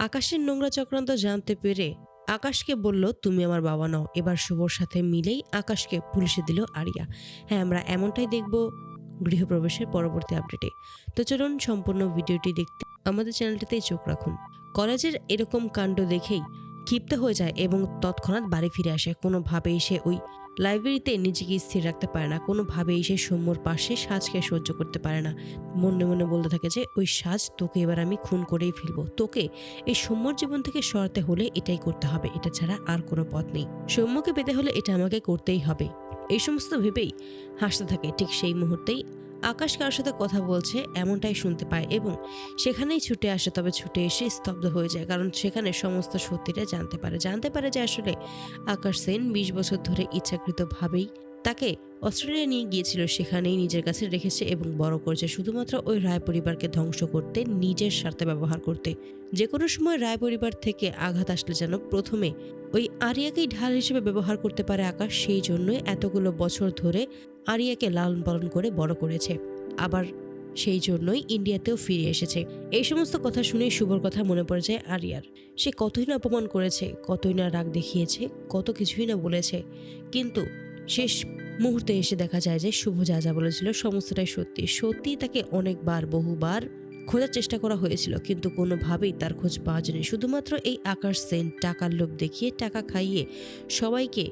আকাশের নোংরা চক্রান্ত জানতে পেরে আকাশকে বলল, তুমি আমার বাবা নও। এবার শুভর সাথে মিলেই আকাশকে পুলিশে দিল আরিয়া। হ্যাঁ, আমরা এমনটাই দেখব গৃহপ্রবেশের পরবর্তী আপডেটে। তো চলুন সম্পূর্ণ ভিডিওটি দেখতে আমাদের চ্যানেলটিতেই চোখ রাখুন। কলেজের এরকম কাণ্ড দেখেই ক্ষিপ্ত হয়ে যায় এবং তৎক্ষণাৎ বাড়ি ফিরে আসে। কোনোভাবেই সে ওই লাইব্রেরিতে নিজেকে স্থির রাখতে পারে না। কোনোভাবেই সে সৌম্যর পাশে সাজকে সহ্য করতে পারে না। মনে মনে বলতে থাকে যে ওই সাজ, তোকে এবার আমি খুন করেই ফেলবো। তোকে এই সৌম্যর জীবন থেকে সরাতে হলে এটাই করতে হবে, এটা ছাড়া আর কোনো পথ নেই। সৌম্যকে পেতে হলে এটা আমাকে করতেই হবে। এই সমস্ত ভেবেই হাসতে থাকে। ঠিক সেই মুহূর্তেই আকাশ কারোর সাথে কথা বলছে এমনটাই শুনতে পায় এবং সেখানেই ছুটে আসে। তবে ছুটে এসে স্তব্ধ হয়ে যায়, কারণ সেখানে সমস্ত সত্যিটা জানতে পারে যে আসলে আকাশ সেন 20 বছর ধরে ইচ্ছাকৃতভাবেই তাকে অস্ট্রেলিয়া নিয়ে গিয়েছিল, সেখানেই নিজের কাছে রেখেছে এবং বড় করেছে শুধুমাত্র ওই রায় পরিবারকে ধ্বংস করতে, নিজের স্বার্থে ব্যবহার করতে। যে কোনো সময় রায় পরিবার থেকে আঘাত আসলে যেন প্রথমে ওই আরিয়াকেই ঢাল হিসেবে ব্যবহার করতে পারে আকাশ। সেই জন্যই এতগুলো বছর ধরে আরিয়াকে লালন পালন করে বড় করেছে। আবার সেই জন্যই ইন্ডিয়াতেও ফিরে এসেছে। এই সমস্ত কথা শুনেই শুভর কথা মনে পড়ে যায় আরিয়ার। সে কতই না অপমান করেছে, কতই না রাগ দেখিয়েছে, কত কিছুই না বলেছে, কিন্তু শেষ মুহূর্তে এসে দেখা যায় যে শুভ যা যা বলেছিল সমস্তটাই সত্যি। তাকে অনেকবার বহুবার খোঁজার চেষ্টা করা হয়েছিল, কিন্তু কোনোভাবেই তার খোঁজ পাওয়া যায়নি। শুধুমাত্র এই আকাশ সেন টাকার লোভ দেখিয়ে, টাকা খাইয়ে সবাইকে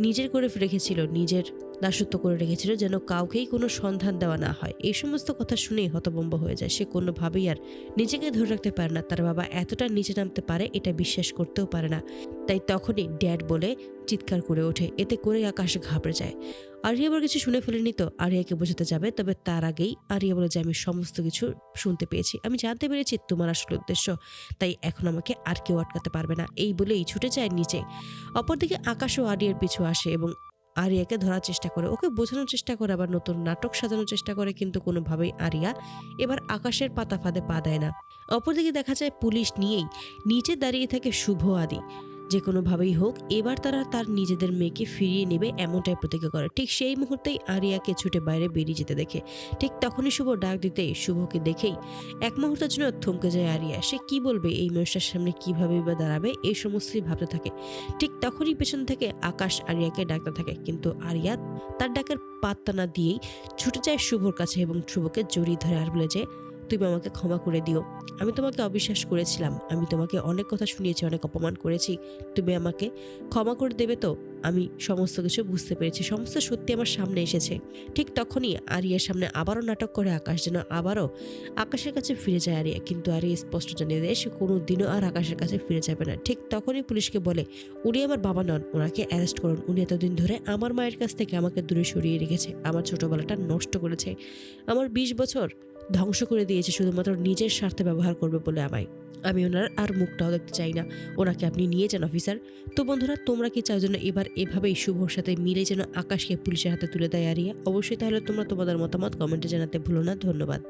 নিজের করে রেখেছিল, নিজের দাসত্ব করে রেখেছিল, যেন কাউকেই কোনো সন্ধান দেওয়া না হয়। এই সমস্ত কথা শুনেই হতভম্ব হয়ে যায়। সে কোনোভাবেই আর নিজেকে ধরে রাখতে পারে না। তার বাবা এতটা নিচে নামতে পারে এটা বিশ্বাস করতেও পারে না। তাই তখনই ড্যাড বলে চিৎকার করে ওঠে। এতে করে আকাশ ঘাবড়ে যায়। আরিয়া আবার কিছু শুনে ফেলেনি তো আরিয়াকে বোঝাতে যাবে, তবে তার আগেই আরিয়া বলে যে আমি সমস্ত কিছু শুনতে পেয়েছি, আমি জানতে পেরেছি তোমার আসল উদ্দেশ্য, তাই এখন আমাকে আর কেউ আটকাতে পারবে না। এই বলেই ছুটে যায় নিচে। অপরদিকে আকাশও আরিয়ার পিছু আসে এবং আরিয়াকে ধরার চেষ্টা করে, ওকে বোঝানোর চেষ্টা করে, আবার নতুন নাটক সাজানোর চেষ্টা করে, কিন্তু কোনোভাবেই আরিয়া এবার আকাশের পাতা ফাঁদে পা দেয় না। অপরদিকে দেখা যায় পুলিশ নিয়েই নিচে দাঁড়িয়ে থাকে শুভ আদি। যে কোনোভাবেই হোক এবার তারা তার নিজেদের মেয়েকে ফিরিয়ে নেবে এমনটাই প্রতিজ্ঞা করে। ঠিক সেই মুহূর্তেই আরিয়াকে ছুটে বাইরে বেরিয়ে যেতে দেখে। ঠিক তখনই শুভ ডাক দিতে শুভকে দেখেই এক মুহূর্তের জন্য থমকে যায় আরিয়া। সে কি বলবে, এই মানুষটার সামনে কিভাবে বা দাঁড়াবে, এই সমস্তই ভাবতে থাকে। ঠিক তখনই পেছন থেকে আকাশ আরিয়াকে ডাকতে থাকে, কিন্তু আরিয়া তার ডাকের পাত্তা না দিয়েই ছুটে যায় শুভর কাছে এবং শুভকে জড়িয়ে ধরে আর বলে যে তুমি আমাকে ক্ষমা করে দিও। আমি তোমাকে অবিশ্বাস করেছিলাম, আমি তোমাকে অনেক কথা শুনিয়েছি, অনেক অপমান করেছি, তুমি আমাকে ক্ষমা করে দেবে তো? আমি সমস্ত কিছু বুঝতে পেরেছি, সমস্ত সত্যি আমার সামনে এসেছে। ঠিক তখনই আরিয়ার সামনে আবারও নাটক করে আকাশ, যেন আবারও আকাশের কাছে ফিরে যায় আরিয়া। কিন্তু আরিয়া স্পষ্ট জানিয়ে দেয় সে কোনোদিনও আর আকাশের কাছে ফিরে যাবে না। ঠিক তখনই পুলিশকে বলে, উনি আমার বাবা নন, ওনাকে অ্যারেস্ট করুন। উনি এতদিন ধরে আমার মায়ের কাছ থেকে আমাকে দূরে সরিয়ে রেখেছে, আমার ছোটবেলাটা নষ্ট করেছে, আমার 20 বছর ধ্বংস করে দিয়েছে শুধুমাত্র নিজের স্বার্থে ব্যবহার করবে বলে আমায়। আমি ওনার আর মুখটাও দেখতে চাই না, ওনাকে আপনি নিয়ে যান অফিসার। তো বন্ধুরা, তোমরা কি চাও যেন এবার এভাবেই শুভর সাথে মিলে যেন আকাশকে পুলিশের হাতে তুলে দেয় আরিয়া? অবশ্যই তাহলে তোমরা তোমাদের মতামত কমেন্টে জানাতে ভুলো না। ধন্যবাদ।